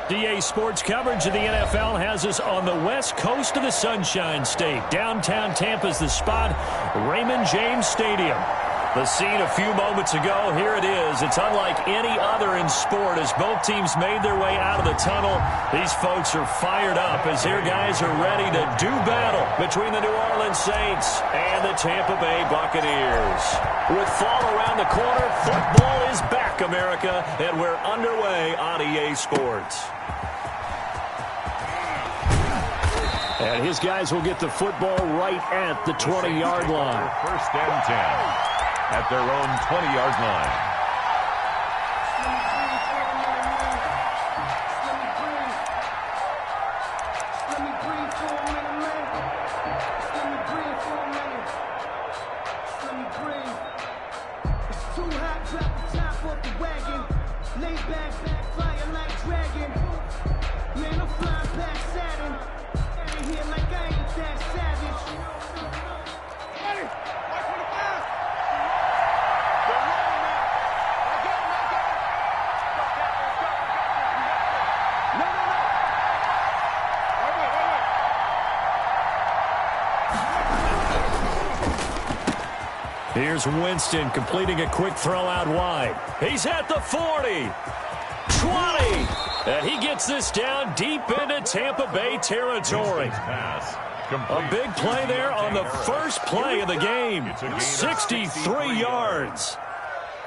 DA Sports coverage of the NFL has us on the west coast of the Sunshine State. Downtown Tampa's the spot, Raymond James Stadium. The scene a few moments ago, here it is. It's unlike any other in sport as both teams made their way out of the tunnel. These folks are fired up as their guys are ready to do battle between the New Orleans Saints and the Tampa Bay Buccaneers. With fall around the corner, football is back, America, and we're underway on EA Sports. And his guys will get the football right at the 20-yard line. First and 10. At their own 20-yard line. Let me breathe for a minute, man. Let me breathe for a minute. Let me breathe. It's too hot, drop the top off the wagon. Lay back, fire like dragon. Man, I'm flying past Saturn. Out of here like I ain't that savage. Ready? Watch for the pass. Here's Winston completing a quick throw out wide. He's at the 40, 20, and he gets this down deep into Tampa Bay territory. A big play there on the first play of the game. 63 yards.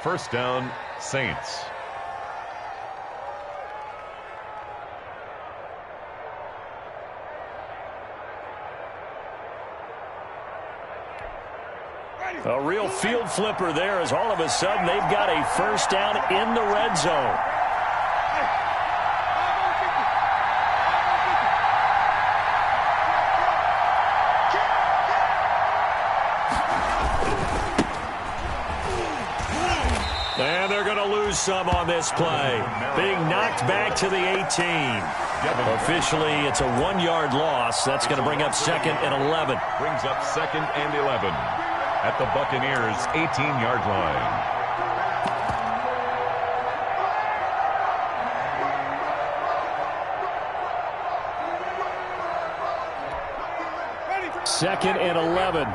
First down, Saints. A real field flipper there as all of a sudden they've got a first down in the red zone. And they're going to lose some on this play. Being knocked back to the 18. Officially, it's a 1-yard loss. That's going to bring up second and 11. Brings up second and 11. At the Buccaneers' 18-yard line. Second and 11.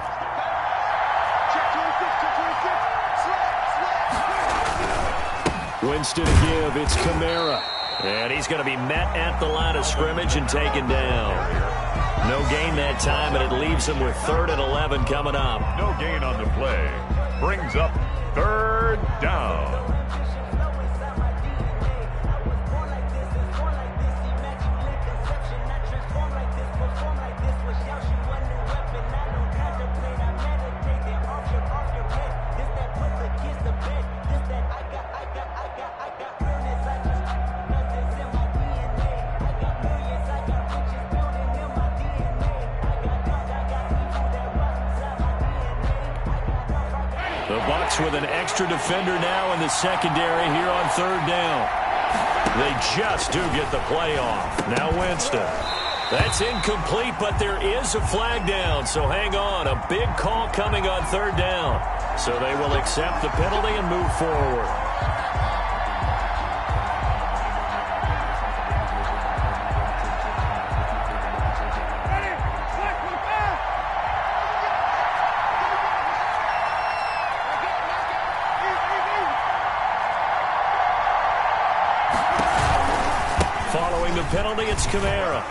Winston to give. It's Kamara. And he's going to be met at the line of scrimmage and taken down. No gain that time, and it leaves him with 3rd and 11 coming up. No gain on the play. Brings up 3rd down. With an extra defender now in the secondary here on 3rd down. They just do get the play off. Now Winston. That's incomplete, but there is a flag down, so hang on. A big call coming on 3rd down. So they will accept the penalty and move forward. Penalty, it's Kamara.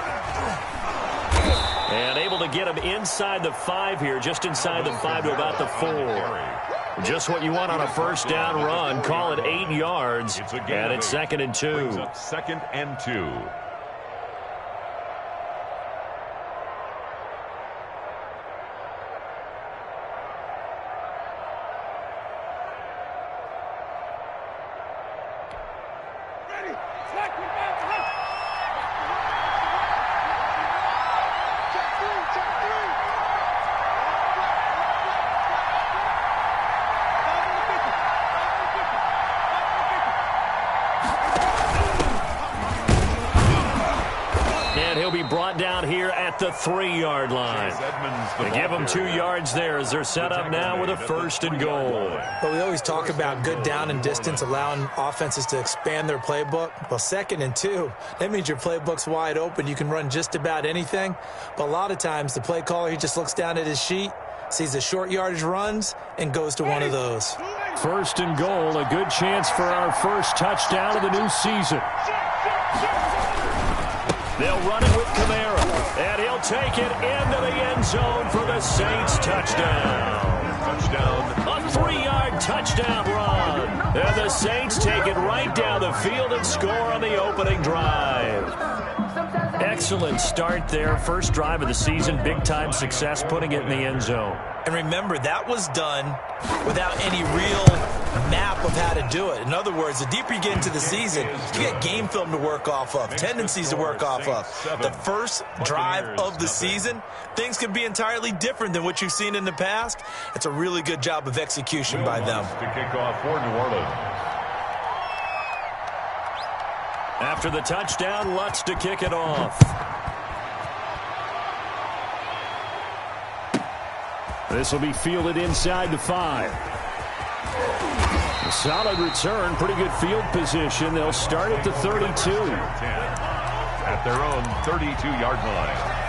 And able to get him inside the 5 here, just inside the 5 to about the 4. Just what you want on a first down run. Call it 8 yards, and it's 2nd and 2. Brings up 2nd and 2. And he'll be brought down here at the 3-yard line. They give him 2 yards there as they're set up now with a 1st and goal. Well, we always talk about good down and distance, allowing offenses to expand their playbook. Well, 2nd and 2, that means your playbook's wide open. You can run just about anything. But a lot of times the play caller, he just looks down at his sheet, sees the short yardage runs, and goes to one of those. 1st and goal, a good chance for our first touchdown of the new season. They'll run it with Kamara, and he'll take it into the end zone for the Saints touchdown. A 3-yard touchdown run. And the Saints take it right down the field and score on the opening drive. Excellent start there. First drive of the season. Big-time success putting it in the end zone. And remember, that was done without any real map of how to do it. In other words, the deeper you get into the season, you get game film to work off of, tendencies to work off of. The first drive of the season, things can be entirely different than what you've seen in the past. It's a really good job of execution by them. To kick off for New Orleans. After the touchdown, Lutz to kick it off. This will be fielded inside the 5. A solid return, pretty good field position. They'll start at the 32. At their own 32-yard line.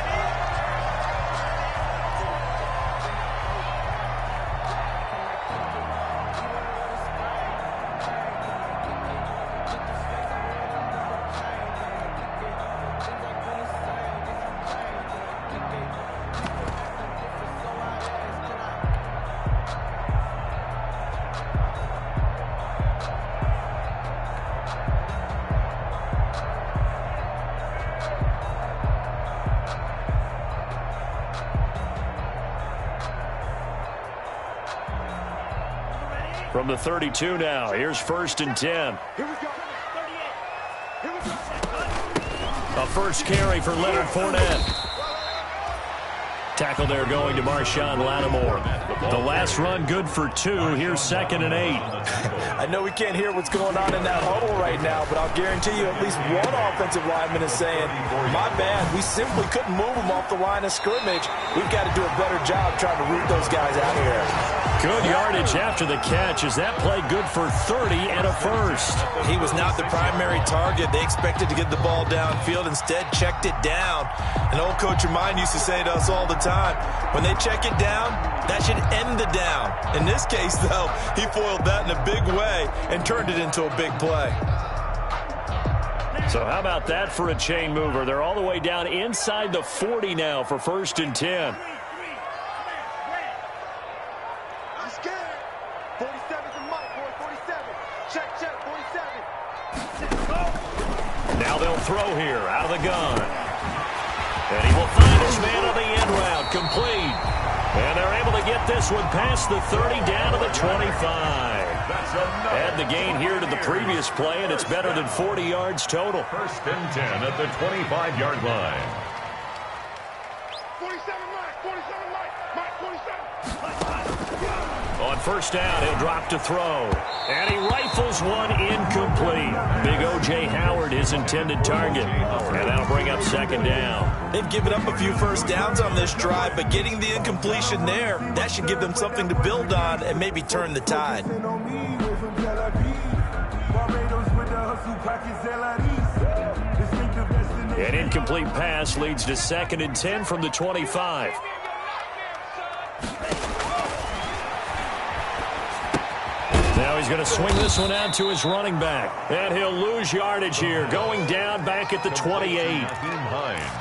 From the 32 now, here's 1st and 10. A first carry for Leonard Fournette. Tackle there going to Marshawn Lattimore. The last run good for 2. Here's 2nd and 8. I know we can't hear what's going on in that huddle right now, but I'll guarantee you at least one offensive lineman is saying, my bad, we simply couldn't move them off the line of scrimmage. We've got to do a better job trying to root those guys out of here. Good yardage after the catch. Is that play good for 30 and a first? He was not the primary target. They expected to get the ball downfield. Instead, checked it down. An old coach of mine used to say to us all the time, when they check it down, that should end the down. In this case, though, he foiled that in a big way and turned it into a big play. So how about that for a chain mover? They're all the way down inside the 40 now for 1st and 10. Now they'll throw here out of the gun. And he will find his man on the end route, complete. And they're able to get this one past the 30 down to the 25. Add the gain here to the previous play, and it's better than 40 yards total. 1st and 10 at the 25-yard line. 47, Mike, 47. On 1st down, he'll drop to throw. And he rifles one incomplete. Big O.J. Howard, his intended target. And that'll bring up 2nd down. They've given up a few first downs on this drive, but getting the incompletion there, that should give them something to build on and maybe turn the tide. An incomplete pass leads to 2nd and 10 from the 25. Now he's going to swing this one out to his running back. And he'll lose yardage here, going down back at the 28.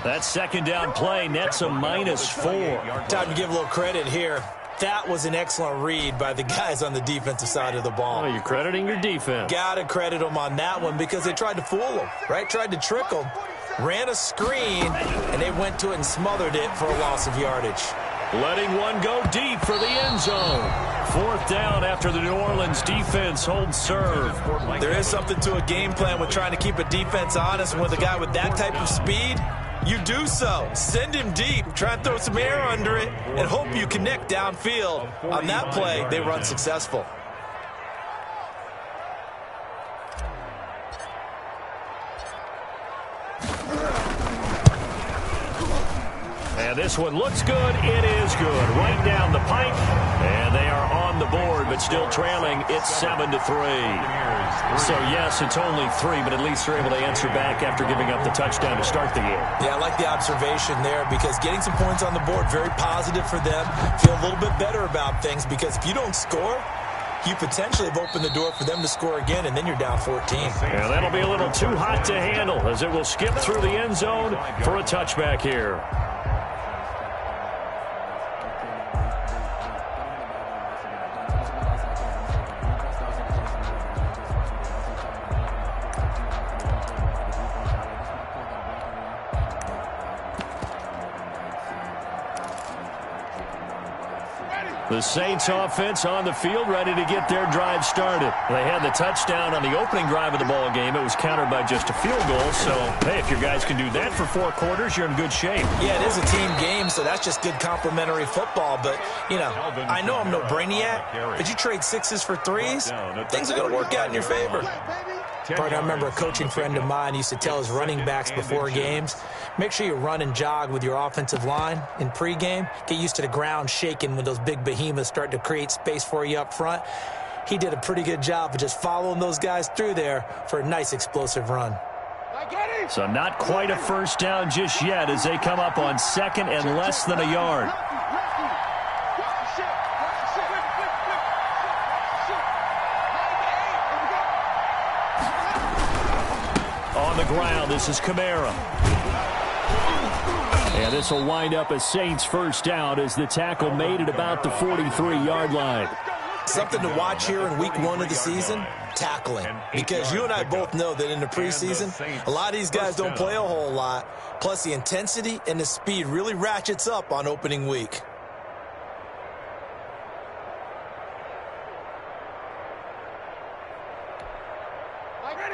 That 2nd down play nets a -4. Time to give a little credit here. That was an excellent read by the guys on the defensive side of the ball. Oh, you're crediting your defense. Got to credit them on that one because they tried to fool them, right? Tried to trick them, ran a screen, and they went to it and smothered it for a loss of yardage. Letting one go deep for the end zone. 4th down after the New Orleans defense holds serve. There is something to a game plan with trying to keep a defense honest. And with a guy with that type of speed, you do so. Send him deep. Try and throw some air under it and hope you connect downfield. On that play, they run successful. And this one looks good. It is good. Right down the pipe. And they are on the board, but still trailing. It's 7-3. So, yes, it's only 3, but at least they're able to answer back after giving up the touchdown to start the game. Yeah, I like the observation there because getting some points on the board, very positive for them. Feel a little bit better about things because if you don't score, you potentially have opened the door for them to score again, and then you're down 14. Yeah, that'll be a little too hot to handle as it will skip through the end zone for a touchback here. The Saints offense on the field, ready to get their drive started. They had the touchdown on the opening drive of the ball game. It was countered by just a field goal. So, hey, if your guys can do that for 4 quarters, you're in good shape. Yeah, it is a team game, so that's just good complementary football. But, you know, I know I'm no brainiac, but you trade 6s for 3s, things are going to work out in your favor. Partner, I remember a coaching friend of mine used to tell his running backs before games, make sure you run and jog with your offensive line in pregame. Get used to the ground shaking when those big behemoths start to create space for you up front. He did a pretty good job of just following those guys through there for a nice explosive run. So not quite a first down just yet as they come up on 2nd and less than a yard. On the ground, this is Kamara. And this will wind up a Saints first down as the tackle made it about the 43-yard line. Something to watch here in week 1 of the season, tackling. Because you and I both know that in the preseason, a lot of these guys don't play a whole lot. Plus, the intensity and the speed really ratchets up on opening week.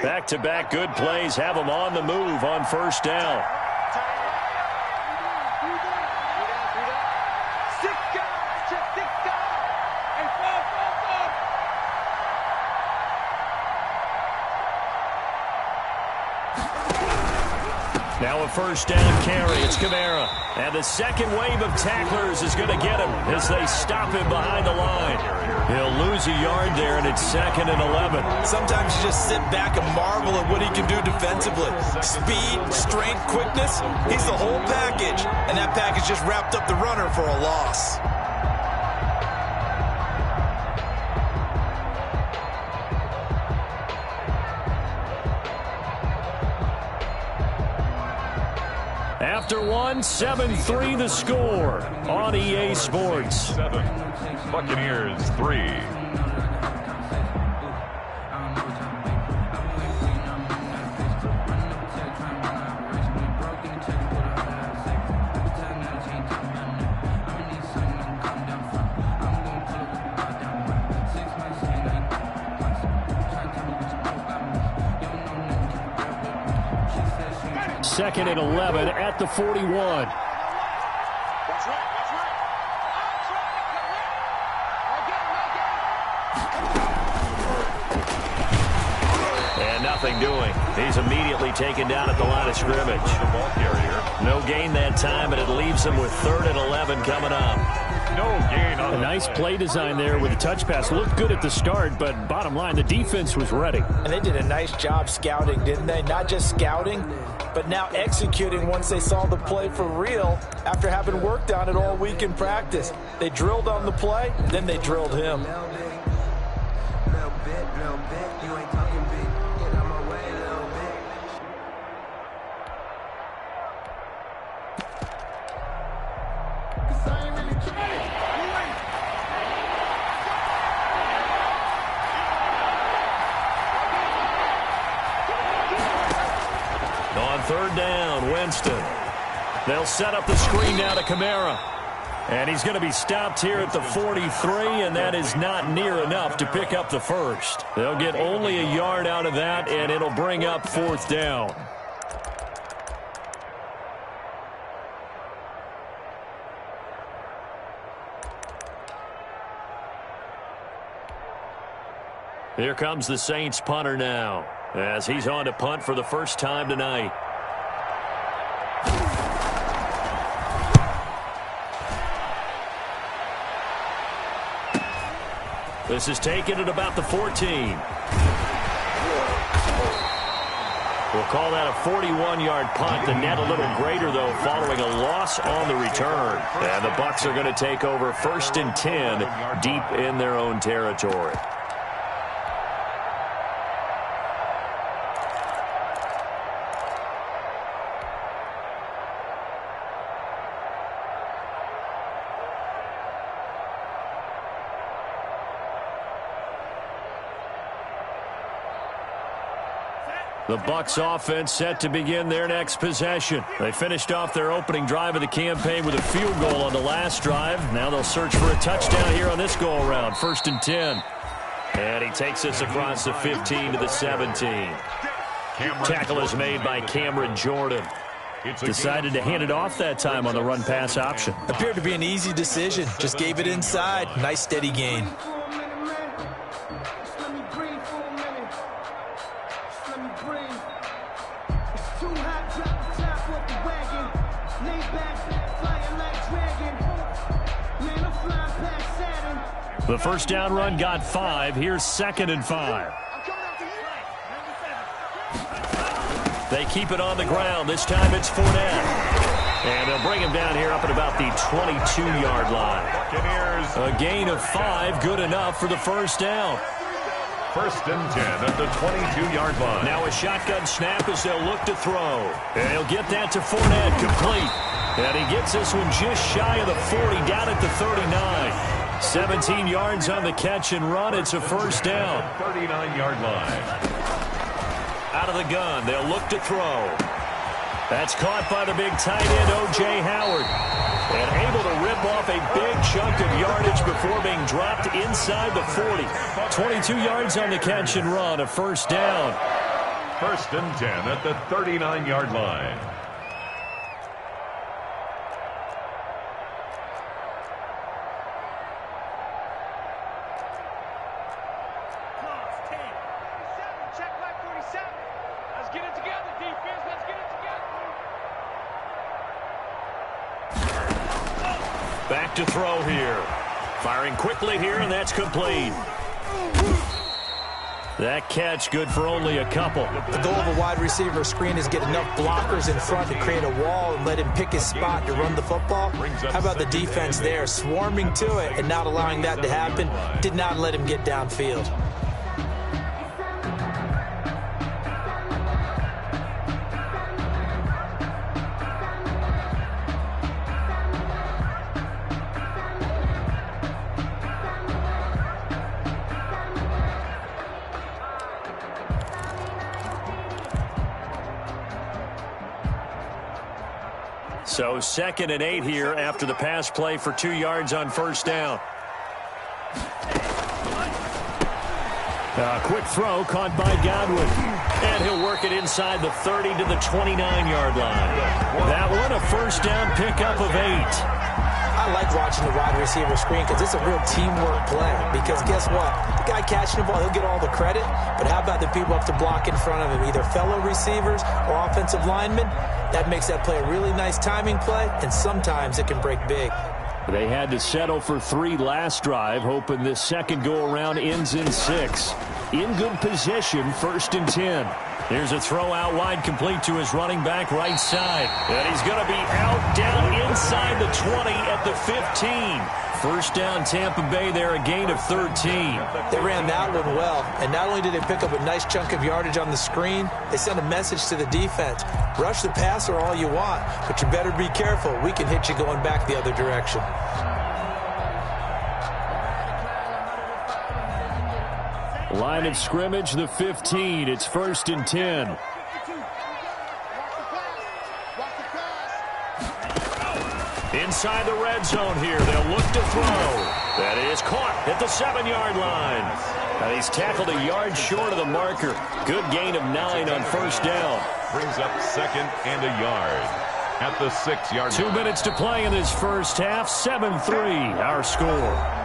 Back-to-back good plays have them on the move on first down. Now a first down carry. It's Kamara. And the second wave of tacklers is going to get him as they stop him behind the line. He'll lose a yard there, and it's 2nd and 11. Sometimes you just sit back and marvel at what he can do defensively. Speed, strength, quickness, he's the whole package. And that package just wrapped up the runner for a loss. After 1, 7-3 the score on EA Sports. 7, Buccaneers 3. Second and 11 at the 41. And nothing doing. He's immediately taken down at the line of scrimmage. No gain that time, but it leaves him with 3rd and 11 coming up. No gain on a nice play design there with the touch pass. Looked good at the start, but bottom line, the defense was ready. And they did a nice job scouting, didn't they? Not just scouting, but now executing once they saw the play for real after having worked on it all week in practice. They drilled on the play, then they drilled him. On 3rd down, Winston. They'll set up the screen now to Kamara. And he's going to be stopped here at the 43, and that is not near enough to pick up the first. They'll get only a yard out of that, and it'll bring up 4th down. Here comes the Saints punter now, as he's on to punt for the first time tonight. This is taken at about the 14. We'll call that a 41-yard punt. The net a little greater, though, following a loss on the return. And the Bucs are going to take over 1st and 10 deep in their own territory. The Bucs offense set to begin their next possession. They finished off their opening drive of the campaign with a field goal on the last drive. Now they'll search for a touchdown here on this go-around. 1st and 10. And he takes us across the 15 to the 17. Tackle is made by Cameron Jordan. Decided to hand it off that time on the run-pass option. Appeared to be an easy decision. Just gave it inside. Nice steady gain. The first down run got 5. Here's 2nd and 5. They keep it on the ground. This time it's Fournette. And they'll bring him down here up at about the 22-yard line. A gain of 5, good enough for the first down. 1st and 10 at the 22-yard line. Now a shotgun snap as they'll look to throw. And he'll get that to Fournette, complete. And he gets this one just shy of the 40, down at the 39. 17 yards on the catch and run. It's a first down. 39-yard line. Out of the gun. They'll look to throw. That's caught by the big tight end, O.J. Howard. And able to rip off a big chunk of yardage before being dropped inside the 40. 22 yards on the catch and run. A first down. 1st and 10 at the 39-yard line. Back to throw here. Firing quickly here, and that's complete. That catch good for only a couple. The goal of a wide receiver screen is get enough blockers in front to create a wall and let him pick his spot to run the football. How about the defense there, swarming to it and not allowing that to happen? Did not let him get downfield. So 2nd and 8 here after the pass play for 2 yards on first down. A quick throw caught by Godwin. And he'll work it inside the 30 to the 29-yard line. That one a first down pickup of 8. I like watching the wide receiver screen because it's a real teamwork play. Because guess what? The guy catching the ball, he'll get all the credit. But how about the people up to block in front of him, either fellow receivers or offensive linemen? That makes that play a really nice timing play, and sometimes it can break big. They had to settle for 3 last drive, hoping this second go-around ends in 6. In good position, 1st and 10. Here's a throw out wide, complete to his running back right side. And he's going to be out down inside the 20 at the 15. First down Tampa Bay there, a gain of 13. They ran that one well, and not only did they pick up a nice chunk of yardage on the screen, they sent a message to the defense. Rush the passer all you want, but you better be careful. We can hit you going back the other direction. Line of scrimmage, the 15. It's 1st and 10. Inside the red zone here. They'll look to throw. That is caught at the 7-yard line. And he's tackled a yard short of the marker. Good gain of 9 on first down. Brings up 2nd and a yard at the 6-yard line. 2 minutes to play in this first half. 7-3 our score.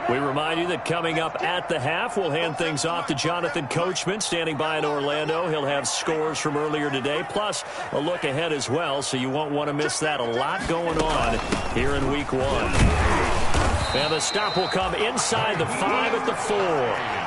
We remind you that coming up at the half, we'll hand things off to Jonathan Coachman, standing by in Orlando. He'll have scores from earlier today, plus a look ahead as well, so you won't want to miss that. A lot going on here in Week 1. And the stop will come inside the 5 at the 4.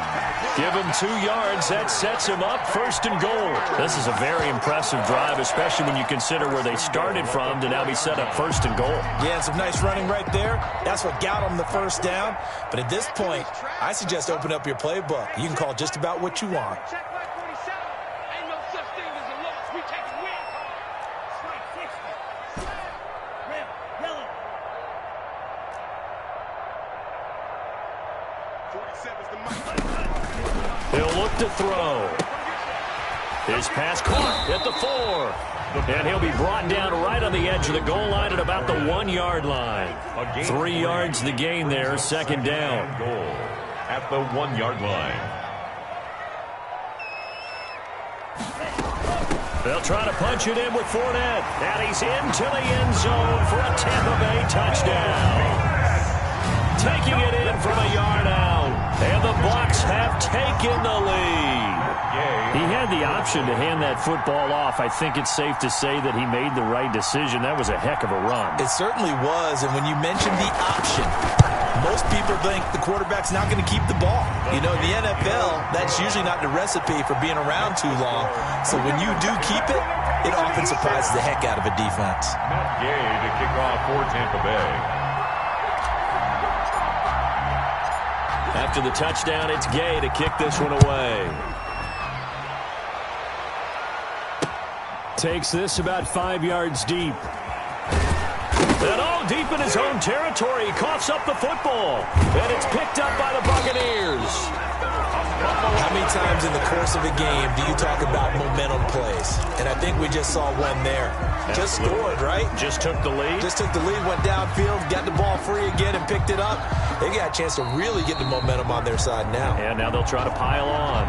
Give him 2 yards. That sets him up. 1st and goal. This is a very impressive drive, especially when you consider where they started from to now be set up 1st and goal. Yeah, some nice running right there. That's what got them the first down. But at this point, I suggest open up your playbook. You can call just about what you want. He'll look to throw. His pass caught at the 4. And he'll be brought down right on the edge of the goal line at about the 1-yard line. 3 yards the gain there, 2nd down. Goal at the 1-yard line. They'll try to punch it in with Fournette. And he's into the end zone for a Tampa Bay touchdown. Taking it in from a yard out. And the Bucs have taken the lead. He had the option to hand that football off. I think it's safe to say that he made the right decision. That was a heck of a run. It certainly was. And when you mention the option, most people think the quarterback's not going to keep the ball. You know, in the NFL, that's usually not the recipe for being around too long. So when you do keep it, it often surprises the heck out of a defense. Matt Gay to kick off for Tampa Bay. After the touchdown, it's Gay to kick this one away. Takes this about 5 yards deep. And all deep in his own territory. He coughs up the football. And it's picked up by the Buccaneers. How many times in the course of a game do you talk about momentum plays? And I think we just saw one there. Just scored, right? Just took the lead. Just took the lead, went downfield, got the ball free again, and picked it up. They got a chance to really get the momentum on their side now. And now they'll try to pile on.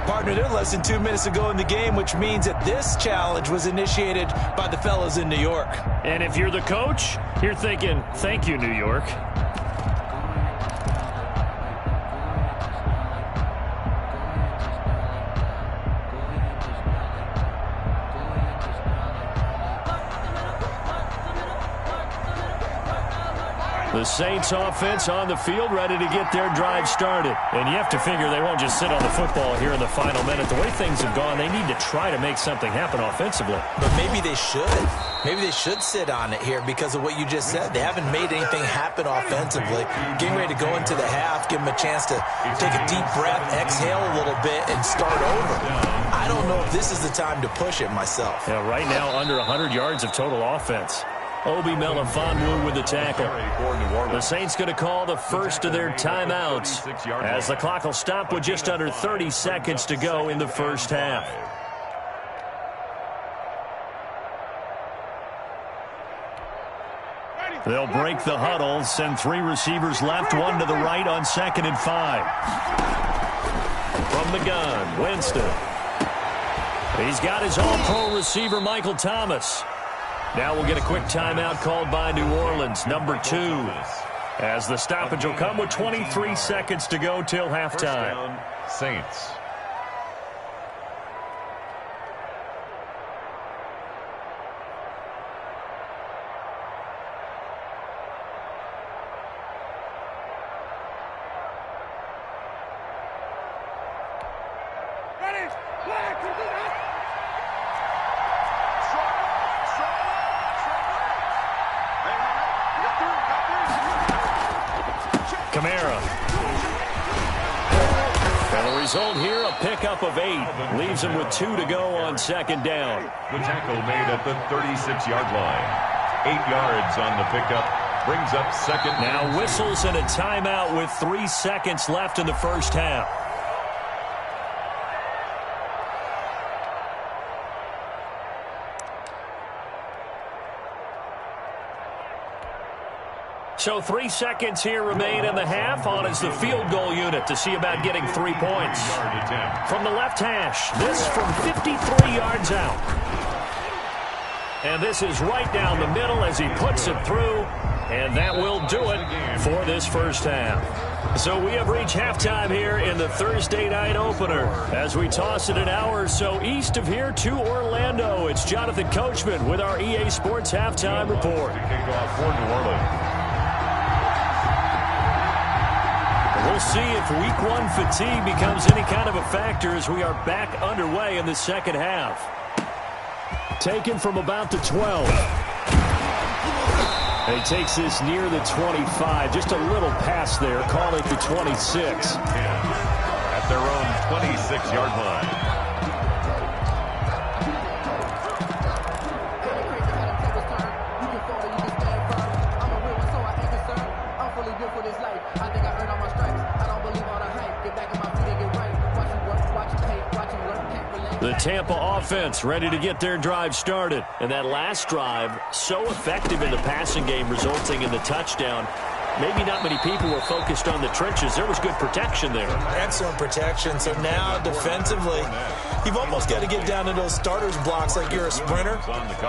Partner, they're less than 2 minutes to go in the game, which means that this challenge was initiated by the fellas in New York. And if you're the coach, you're thinking, thank you, New York. The Saints offense on the field, ready to get their drive started. And you have to figure they won't just sit on the football here in the final minute. The way things have gone, they need to try to make something happen offensively. But maybe they should. Maybe they should sit on it here because of what you just said. They haven't made anything happen offensively. Getting ready to go into the half, give them a chance to take a deep breath, exhale a little bit, and start over. I don't know if this is the time to push it myself. Yeah, right now under 100 yards of total offense. Obi Melifonwu with the tackle. The Saints going to call the first of their timeouts as the clock will stop with just under 30 seconds to go in the first half. They'll break the huddle, send 3 receivers left, 1 to the right on 2nd and 5. From the gun, Winston. He's got his all-pro receiver, Michael Thomas. Now we'll get a quick timeout called by New Orleans, number 2. As the stoppage will come with 23 seconds to go till halftime. Saints. Result here, a pickup of 8. Leaves him with 2 to go on 2nd down. The tackle made at the 36-yard line. 8 yards on the pickup. Brings up 2nd. Now whistles and a timeout with 3 seconds left in the first half. So 3 seconds here remain in the half. On is the field goal unit to see about getting 3 points. From the left hash, this from 53 yards out. And this is right down the middle as he puts it through. And that will do it for this first half. So we have reached halftime here in the Thursday night opener. As we toss it an hour or so east of here to Orlando, it's Jonathan Coachman with our EA Sports Halftime Report. Kickoff for New Orleans. We'll see if Week 1 fatigue becomes any kind of a factor as we are back underway in the second half. Taken from about the 12. And he takes this near the 25. Just a little pass there. Call it the 26. At their own 26-yard line. The Tampa offense ready to get their drive started. And that last drive, so effective in the passing game, resulting in the touchdown. Maybe not many people were focused on the trenches. There was good protection there. Excellent protection. So now defensively, you've almost got to get down to those starters blocks like you're a sprinter.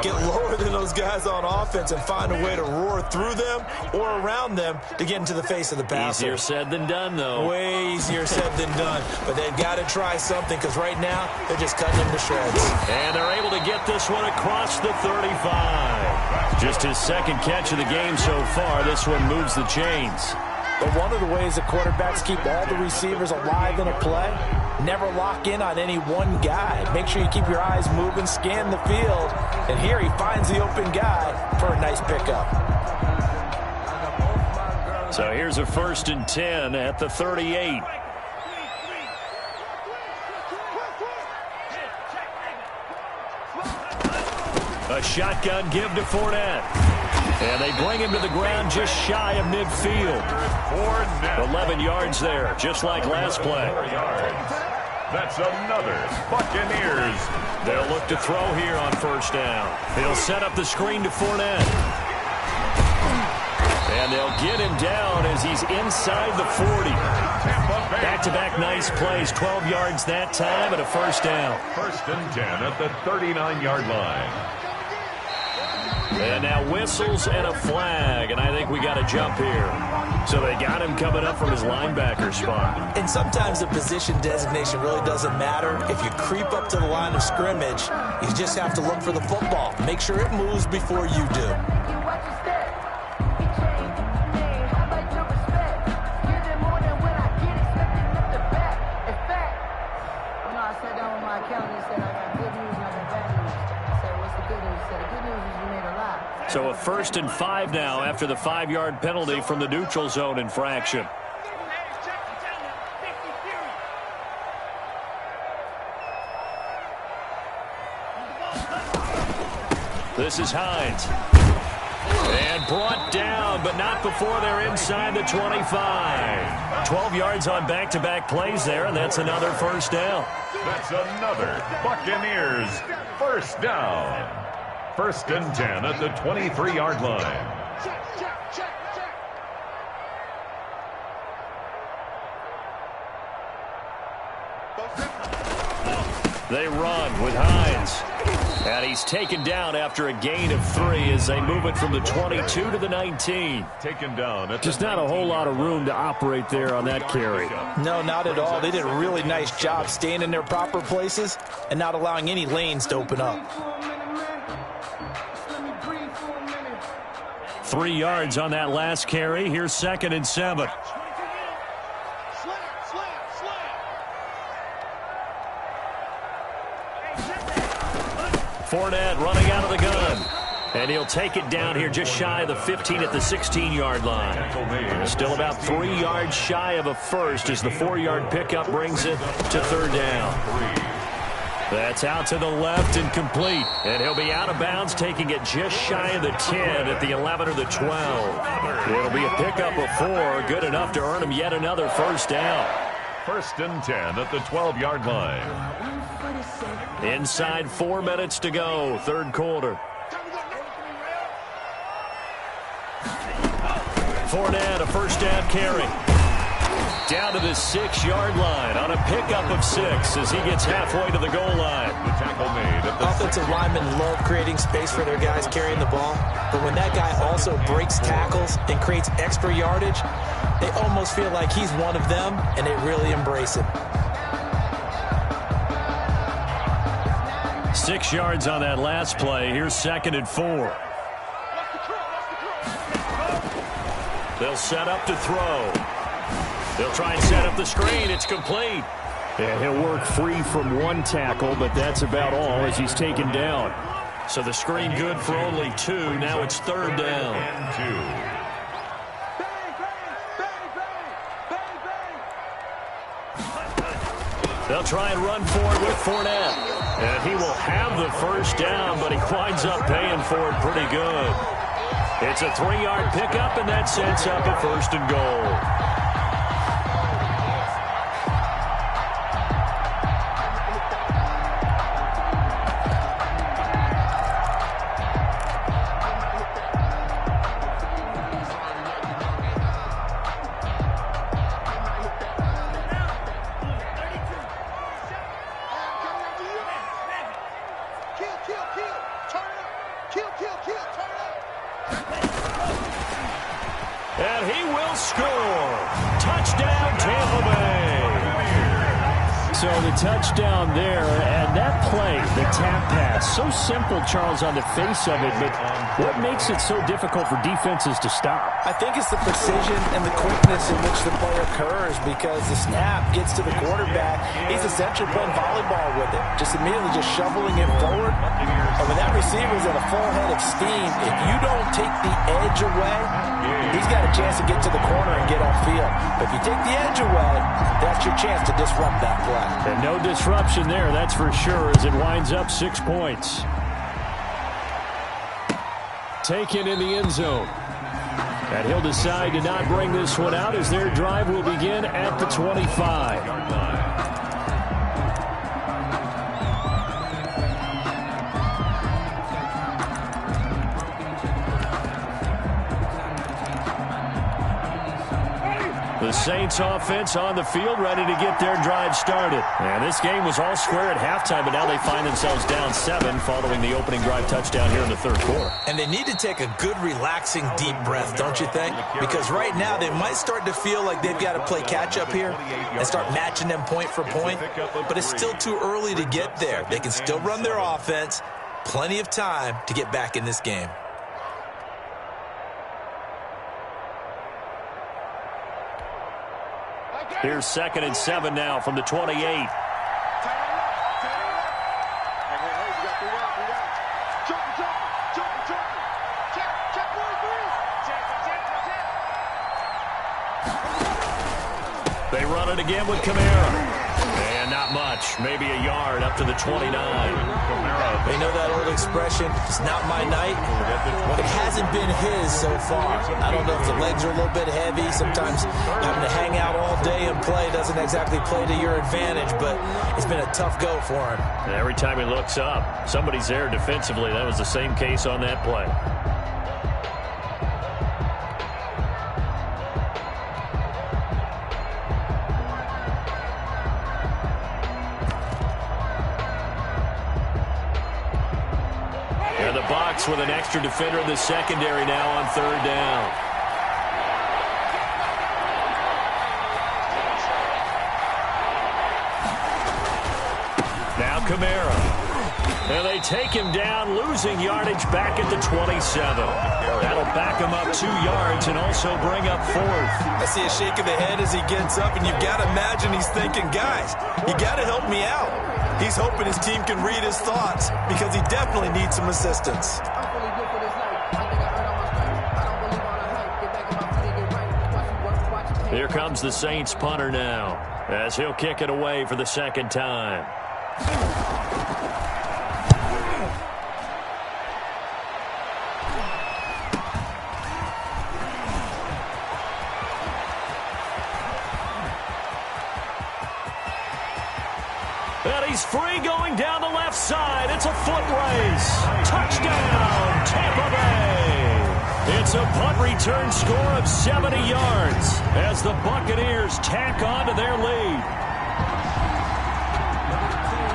Get lower than those guys on offense and find a way to roar through them or around them to get into the face of the passer. Easier said than done, though. Way easier said than done. But they've got to try something because right now they're just cutting them to shreds. And they're able to get this one across the 35. Just his second catch of the game so far. This one moves the chains. But one of the ways the quarterbacks keep all the receivers alive in a play, never lock in on any one guy. Make sure you keep your eyes moving, scan the field. And here he finds the open guy for a nice pickup. So here's a 1st and 10 at the 38. A shotgun give to Fournette. And they bring him to the ground just shy of midfield. 11 yards there, just like last play. That's another Buccaneers. They'll look to throw here on 1st down. They'll set up the screen to Fournette. And they'll get him down as he's inside the 40. Back-to-back nice plays, 12 yards that time and a 1st down. 1st and 10 at the 39-yard line. And now whistles and a flag, and I think we got a jump here. So they got him coming up from his linebacker spot. And sometimes the position designation really doesn't matter. If you creep up to the line of scrimmage, you just have to look for the football. Make sure it moves before you do. So a 1st and 5 now after the 5-yard penalty from the neutral zone infraction. This is Hines. And brought down, but not before they're inside the 25. 12 yards on back-to-back plays there, and that's another 1st down. That's another Buccaneers 1st down. 1st and 10 at the 23-yard line. They run with Hines. And he's taken down after a gain of 3 as they move it from the 22 to the 19. Taken down. Just not a whole lot of room to operate there on that carry. No, not at all. They did a really nice job staying in their proper places and not allowing any lanes to open up. 3 yards on that last carry. Here's 2nd and 7. Fournette running out of the gun. And he'll take it down here just shy of the 15 at the 16-yard line. Still about 3 yards shy of a first as the 4-yard pickup brings it to 3rd down. That's out to the left and complete. And he'll be out of bounds, taking it just shy of the 10 at the 11 or the 12. It'll be a pickup of 4, good enough to earn him yet another 1st down. 1st and 10 at the 12-yard line. Inside 4 minutes to go, 3rd quarter. Fournette, a first down carry. Down to the 6-yard line on a pickup of 6 as he gets halfway to the goal line. The tackle made at the Offensive linemen love creating space for their guys carrying the ball, but when that guy also breaks tackles and creates extra yardage, they almost feel like he's one of them, and they really embrace it. 6 yards on that last play. Here's 2nd and 4. They'll set up to throw. They'll try and set up the screen. It's complete. And he'll work free from one tackle, but that's about all as he's taken down. So the screen good for only 2. Now it's 3rd down. and 2. They'll try and run for it with Fournette. And he will have the first down, but he winds up paying for it pretty good. It's a 3-yard pickup, and that sets up a 1st and goal. And he will score. Touchdown, Tampa Bay. So the touchdown there, and that play, the tap pass, so simple, Charles, on the face of it, but what makes it so difficult for defenses to stop? I think it's the precision and the quickness in which the play occurs, because the snap gets to the quarterback. He's essentially playing volleyball with it, just immediately just shoveling it forward. And when that receiver's at a full head of steam, if you don't take the edge away, he's got a chance to get to the corner and get off field. But if you take the edge away, that's your chance to disrupt that play. And no disruption there, that's for sure, as it winds up 6 points. Taken in the end zone. And he'll decide to not bring this one out as their drive will begin at the 25. The Saints offense on the field, ready to get their drive started. And this game was all square at halftime, but now they find themselves down 7 following the opening drive touchdown here in the 3rd quarter. And they need to take a good, relaxing, deep breath, don't you think? Because right now they might start to feel like they've got to play catch-up here and start matching them point for point. But it's still too early to get there. They can still run their offense. Plenty of time to get back in this game. Here's 2nd and 7 now from the 28. They run it again with Kamara. And not much, maybe a yard up to the 29. They know that old expression, it's not my night. It hasn't been his so far. I don't know if the legs are a little bit heavy. Sometimes having to hang out all day and play doesn't exactly play to your advantage, but it's been a tough go for him. And every time he looks up, somebody's there defensively. That was the same case on that play. With an extra defender in the secondary now on 3rd down. Now Kamara. And they take him down, losing yardage back at the 27. That'll back him up 2 yards and also bring up 4th. I see a shake of the head as he gets up, and you've got to imagine he's thinking, guys, you got to help me out. He's hoping his team can read his thoughts because he definitely needs some assistance. Here comes the Saints punter now as he'll kick it away for the 2nd time. And he's free going down the left side. It's a foot race. Touchdown, Tampa Bay. It's a punt return score of 70 yards as the Buccaneers tack on to their lead.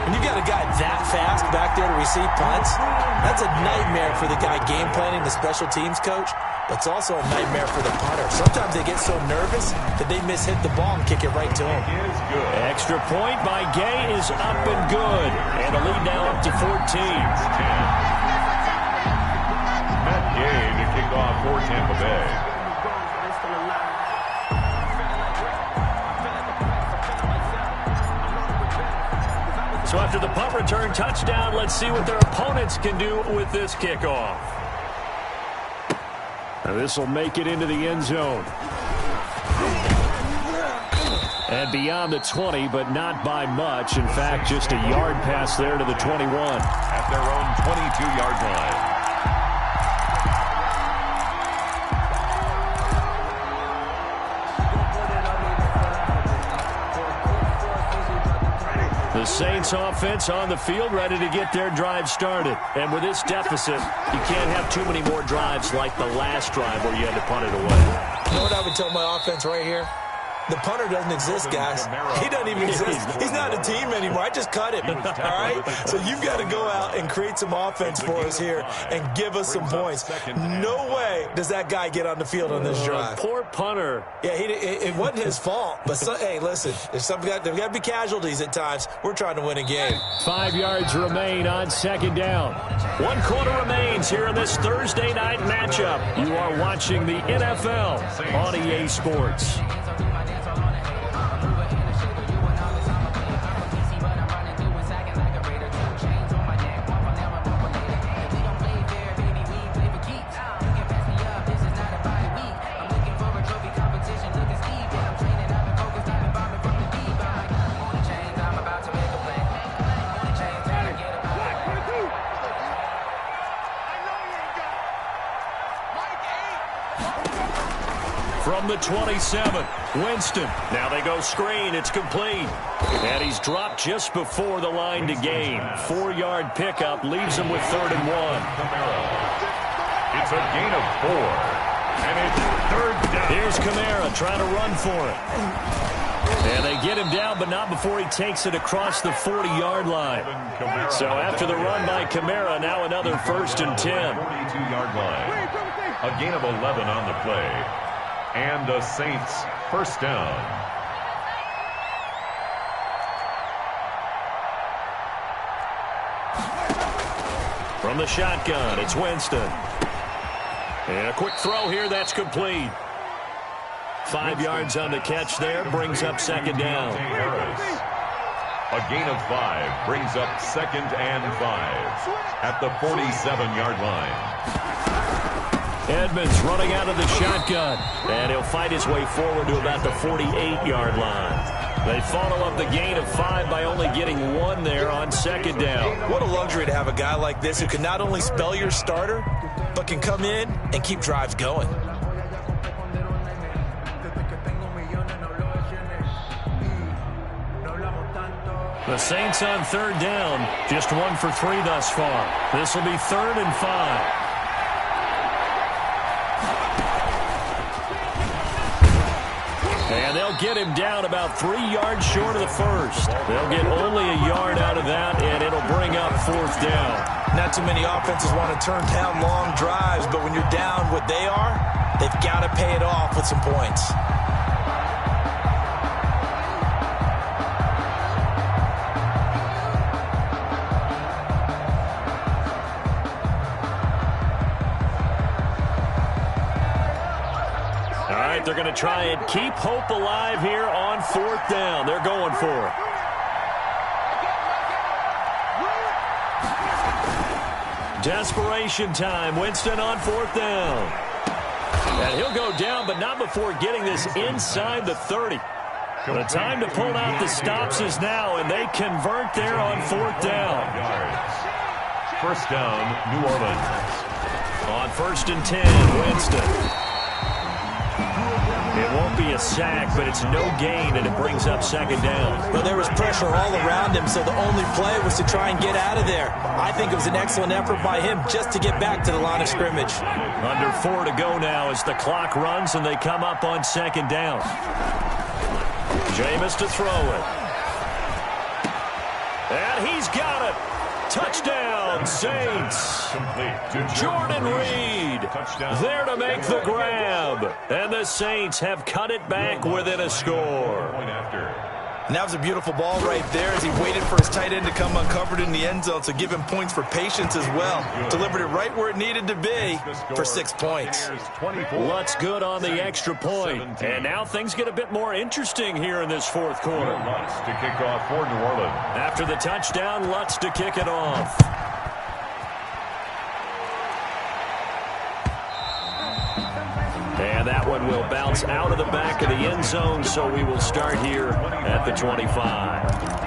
When you got a guy that fast back there to receive punts, that's a nightmare for the guy game planning, the special teams coach. But it's also a nightmare for the punter. Sometimes they get so nervous that they mishit the ball and kick it right to him. Extra point by Gay is up and good. And the lead now up to 14. Matt Gay to kick off for Tampa Bay. So after the punt return touchdown, let's see what their opponents can do with this kickoff. Now this will make it into the end zone. And beyond the 20, but not by much. In fact, just a yard pass there to the 21. At their own 22-yard line. The Saints offense on the field, ready to get their drive started. And with this deficit, you can't have too many more drives like the last drive where you had to punt it away. You know what I would tell my offense right here? The punter doesn't exist, guys. He doesn't even exist. He's not a team anymore. I just cut him, all right? So you've got to go out and create some offense for us here and give us some points. No way does that guy get on the field on this drive. Poor punter. Yeah, it wasn't his fault. But, hey, listen, there's got to be casualties at times. We're trying to win a game. 5 yards remain on second down. 1 quarter remains here in this Thursday night matchup. You are watching the NFL on EA Sports. From the 27, Winston. Now they go screen. It's complete. And he's dropped just before the line to gain. 4-yard pickup leaves him with 3rd and 1. It's a gain of 4. And it's 3rd down. Here's Kamara trying to run for it. And they get him down, but not before he takes it across the 40-yard line. So after the run by Kamara, now another 1st and 10. 42-yard line. A gain of 11 on the play. And the Saints 1st down. From the shotgun, it's Winston. And a quick throw here, that's complete. 5 yards on the catch there, brings up 2nd down. A gain of 5 brings up 2nd and 5 at the 47-yard line. Edmonds running out of the shotgun, and he'll fight his way forward to about the 48-yard line. They follow up the gain of 5 by only getting 1 there on 2nd down. What a luxury to have a guy like this who can not only spell your starter, but can come in and keep drives going. The Saints on 3rd down, just 1 for 3 thus far. This will be 3rd and 5. And they'll get him down about 3 yards short of the 1st. They'll get only a yard out of that, and it'll bring up 4th down. Not too many offenses want to turn down long drives, but when you're down what they are, they've got to pay it off with some points. They're going to try and keep hope alive here on 4th down. They're going for it. Desperation time. Winston on 4th down. And he'll go down, but not before getting this inside the 30. The time to pull out the stops is now, and they convert there on 4th down. 1st down, New Orleans. On 1st and 10, Winston. It won't be a sack, but it's no gain, and it brings up second down. Well, there was pressure all around him, so the only play was to try and get out of there. I think it was an excellent effort by him just to get back to the line of scrimmage. Under 4 to go now as the clock runs, and they come up on second down. Jameis to throw it. And he's got it. Touchdown, Saints. Jordan Reed there to make the grab. And the Saints have cut it back within a score. And that was a beautiful ball right there as he waited for his tight end to come uncovered in the end zone, so give him points for patience as well. Delivered it right where it needed to be for 6 points. Lutz good on the extra point. And now things get a bit more interesting here in this fourth quarter. Lutz to kick off for New Orleans. After the touchdown, Lutz to kick it off. And that one will bounce out of the back of the end zone, so we will start here at the 25.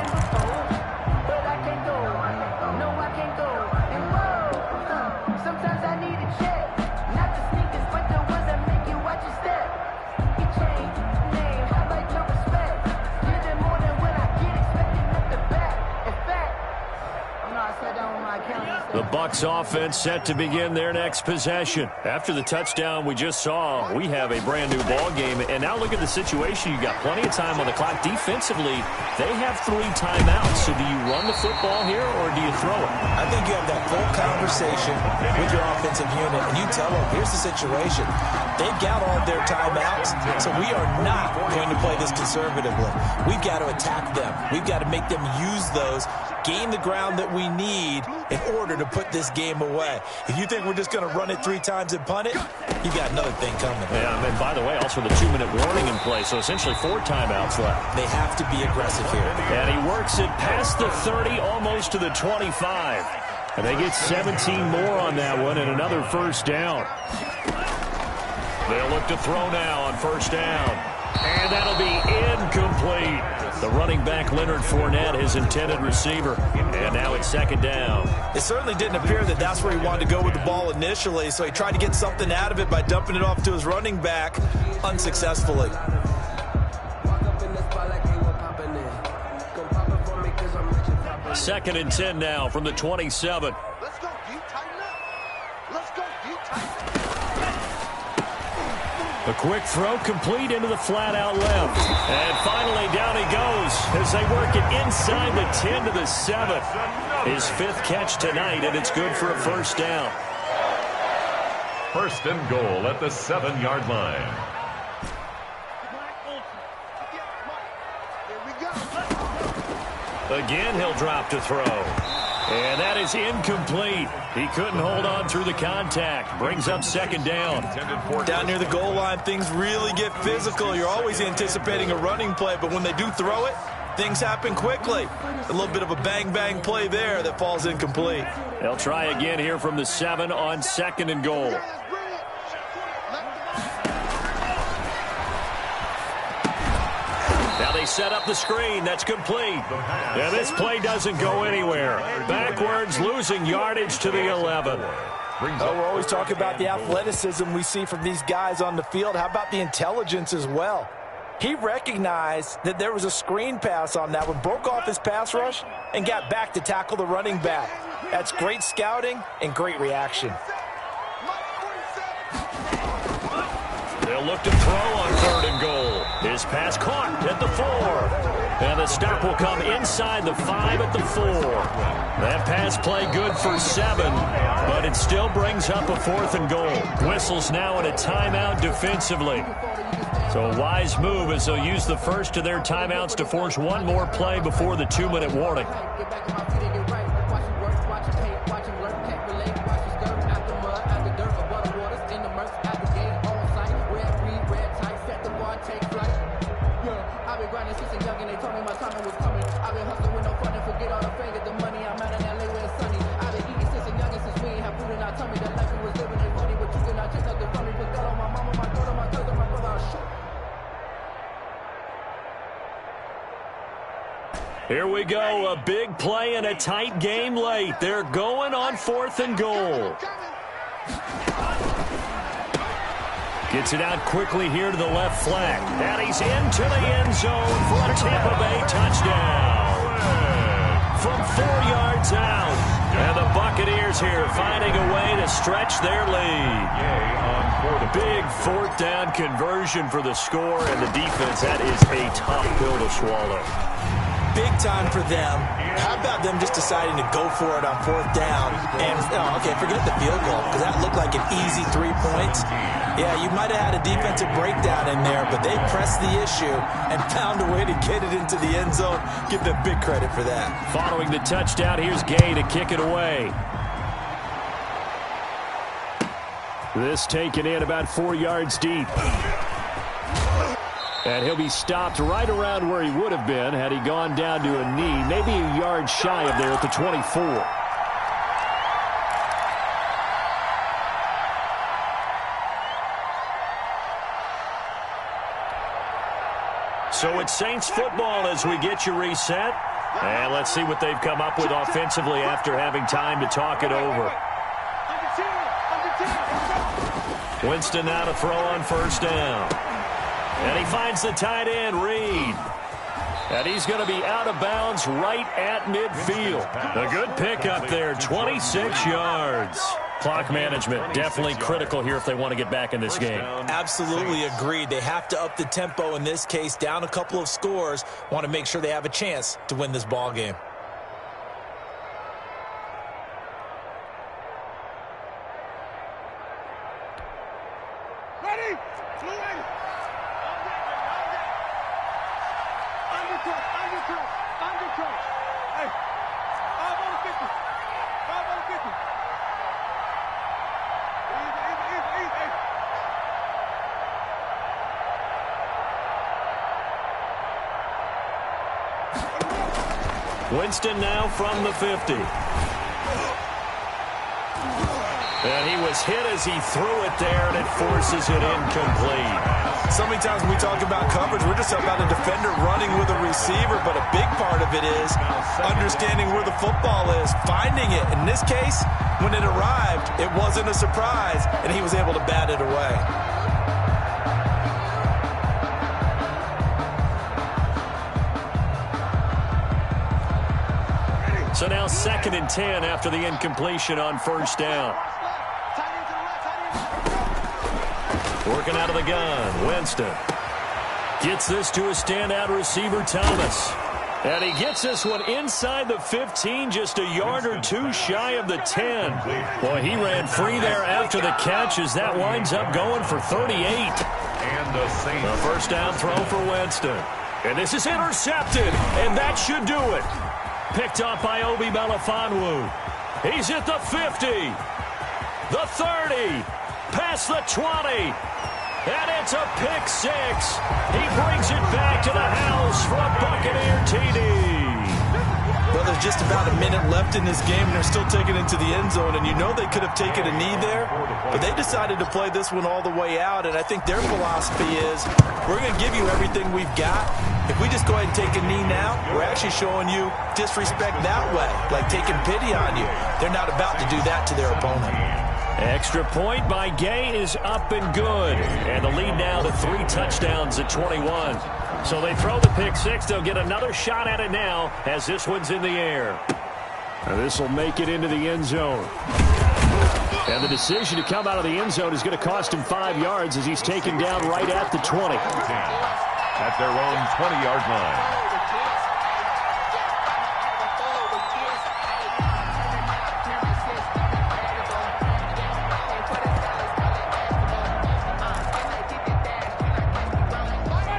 The Bucs offense set to begin their next possession. After the touchdown we just saw, we have a brand new ball game. And now look at the situation. You got plenty of time on the clock. Defensively, they have 3 timeouts. So do you run the football here or do you throw it? I think you have that full conversation with your offensive unit, and you tell them, here's the situation. They've got all their timeouts, so we are not going to play this conservatively. We've got to attack them. We've got to make them use those, gain the ground that we need in order to put this game away. If you think we're just going to run it 3 times and punt it, you got another thing coming. Yeah, and by the way, also the 2-minute warning in play, so essentially 4 timeouts left. They have to be aggressive here. And he works it past the 30, almost to the 25. And they get 17 more on that one and another first down. They'll look to throw now on first down. And that'll be incomplete. The running back, Leonard Fournette, his intended receiver. And now it's second down. It certainly didn't appear that that's where he wanted to go with the ball initially, so he tried to get something out of it by dumping it off to his running back unsuccessfully. Second and 10 now from the 27. Let's go, D. Tighten up. Let's go, D. Tighten up. A quick throw complete into the flat out left. And finally down he goes as they work it inside the 10 to the 7. His 5th catch tonight, and it's good for a first down. First and goal at the 7-yard line. Again, he'll drop to throw. And that is incomplete. He couldn't hold on through the contact. Brings up second down. Down near the goal line, things really get physical. You're always anticipating a running play, but when they do throw it, things happen quickly. A little bit of a bang-bang play there that falls incomplete. They'll try again here from the 7 on second and goal. Now they set up the screen. That's complete. And this play doesn't go anywhere. Backwards, losing yardage to the 11. We're always talking about the athleticism we see from these guys on the field. How about the intelligence as well? He recognized that there was a screen pass on that one, broke off his pass rush, and got back to tackle the running back. That's great scouting and great reaction. They'll look to throw on third and goal. His pass caught at the 4. And the stop will come inside the 5 at the 4. That pass play good for 7, but it still brings up a 4th and goal. Whistles now in a timeout defensively. So a wise move as they'll use the first of their timeouts to force one more play before the 2-minute warning. Here we go, a big play and a tight game late. They're going on 4th and goal. Gets it out quickly here to the left flank. And he's into the end zone for a Tampa Bay touchdown. From 4 yards out. And the Buccaneers here finding a way to stretch their lead. Big 4th down conversion for the score, and the defense, that is a tough pill to swallow. Big time for them. How about them just deciding to go for it on 4th down? And, okay, forget the field goal, because that looked like an easy 3 points. Yeah, you might have had a defensive breakdown in there, but they pressed the issue and found a way to get it into the end zone. Give them big credit for that. Following the touchdown, here's Gay to kick it away. This taken in about 4 yards deep. And he'll be stopped right around where he would have been had he gone down to a knee, maybe a yard shy of there at the 24. So it's Saints football as we get you reset. And let's see what they've come up with offensively after having time to talk it over. Winston now to throw on 1st down. And he finds the tight end, Reed. And he's going to be out of bounds right at midfield. A good pickup there, 26 yards. Clock management, definitely critical here if they want to get back in this game. Absolutely agreed. They have to up the tempo in this case, down a couple of scores. Want to make sure they have a chance to win this ball game. Ready? Fluid. Undercut. Hey. 5 on the 50. 5 on the 50. Easy. Winston now from the 50. And he was hit as he threw it there, and it forces it incomplete. So many times when we talk about coverage, we're just about a defender running with a receiver, but a big part of it is understanding where the football is, finding it. In this case, when it arrived, it wasn't a surprise, and he was able to bat it away. So now 2nd and 10 after the incompletion on 1st down. Working out of the gun, Winston. Gets this to a standout receiver, Thomas. And he gets this one inside the 15, just a yard or 2 shy of the 10. Boy, he ran free there after the catch as that winds up going for 38. And the Saints. A 1st down throw for Winston. And this is intercepted, and that should do it. Picked up by Obi Melifonwu. He's at the 50, the 30, past the 20, and it's a pick 6. He brings it back to the house for a Buccaneer TD. Well, there's just about a minute left in this game, and they're still taking it to the end zone, and you know they could have taken a knee there, but they decided to play this one all the way out, and I think their philosophy is, we're going to give you everything we've got. If we just go ahead and take a knee now, we're actually showing you disrespect that way, like taking pity on you. They're not about to do that to their opponent. Extra point by Gay is up and good. And the lead now to 3 touchdowns at 21. So they throw the pick 6. They'll get another shot at it now as this one's in the air. And this will make it into the end zone. And the decision to come out of the end zone is going to cost him 5 yards as he's taken down right at the 20. At their own 20-yard line.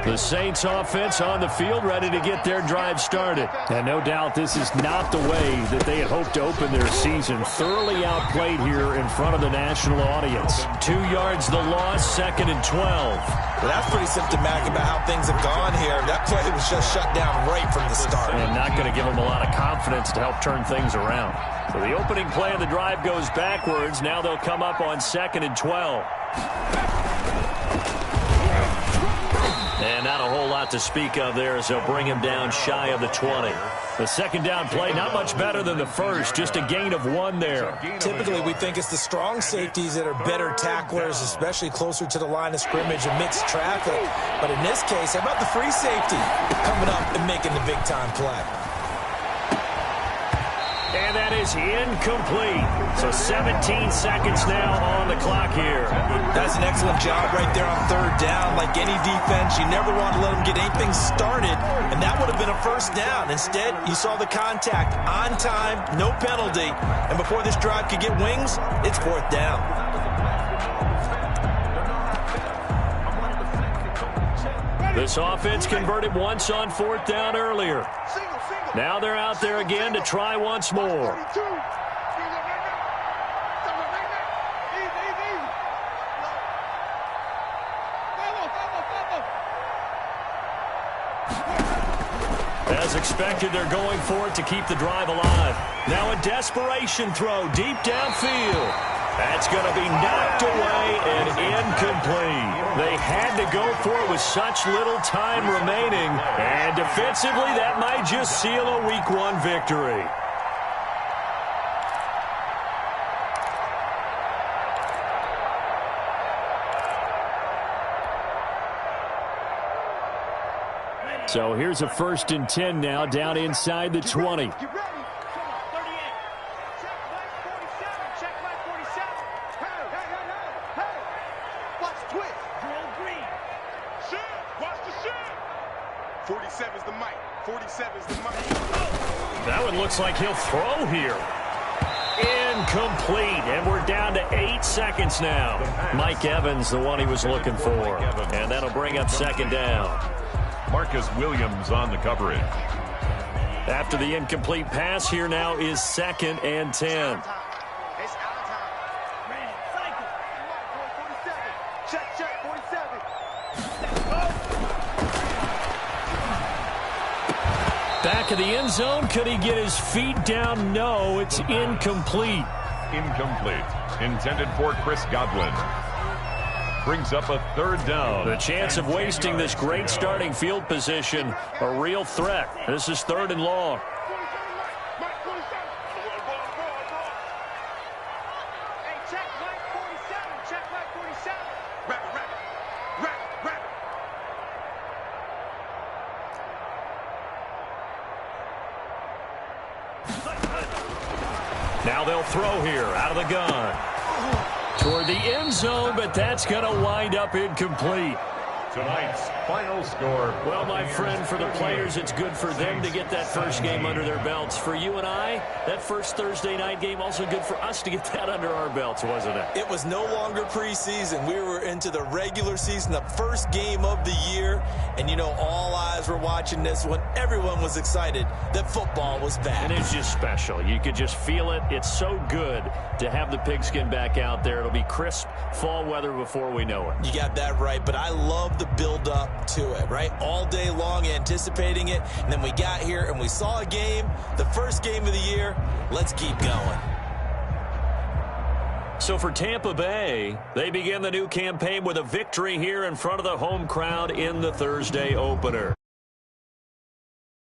The Saints offense on the field ready to get their drive started. And no doubt this is not the way that they had hoped to open their season. Thoroughly outplayed here in front of the national audience. 2 yards the loss, 2nd and 12. Well, that's pretty symptomatic about how things have gone here. That play was just shut down right from the start. And not going to give them a lot of confidence to help turn things around. So the opening play of the drive goes backwards. Now they'll come up on 2nd and 12. And not a whole lot to speak of there as they'll bring him down shy of the 20. The second down play, not much better than the first, just a gain of 1 there. Typically, we think it's the strong safeties that are better tacklers, especially closer to the line of scrimmage amidst traffic. But in this case, how about the free safety coming up and making the big-time play? And that is incomplete. So 17 seconds now on the clock here. That's an excellent job right there on third down. Like any defense, you never want to let them get anything started, and that would have been a first down. Instead, you saw the contact on time, no penalty, and before this drive could get wings, it's fourth down. This offense converted once on fourth down earlier. Now they're out there again to try once more. As expected, they're going for it to keep the drive alive. Now a desperation throw deep downfield. That's going to be knocked away and incomplete. They had to go for it with such little time remaining. And defensively, that might just seal a Week 1 victory. So here's a 1st and 10 now, down inside the 20. That one looks like he'll throw here. Incomplete, and we're down to 8 seconds now. Mike Evans, the one he was looking for. And that'll bring up second down. Marcus Williams on the coverage. After the incomplete pass, here now is 2nd and 10. Back of the end zone. Could he get his feet down? No, it's incomplete. Incomplete. Intended for Chris Godwin. Brings up a 3rd down. The chance of wasting this great starting field position, a real threat. This is 3rd and long. Now they'll throw here out of the gun. Toward the end zone, but that's going to wind up incomplete. Tonight's final score. Well, my friend, for the players, it's good for them to get that first game under their belts. For you and I, that first Thursday night game, also good for us to get that under our belts, wasn't it? It was no longer preseason. We were into the regular season, the first game of the year. And, you know, all eyes were watching this one. Everyone was excited that football was back. And it's just special. You could just feel it. It's so good to have the pigskin back out there. It'll be crisp fall weather before we know it. You got that right, but I love the build up to it, right? All day long anticipating it, and then we got here and we saw a game, the first game of the year. Let's keep going. So for Tampa Bay, they begin the new campaign with a victory here in front of the home crowd in the Thursday opener.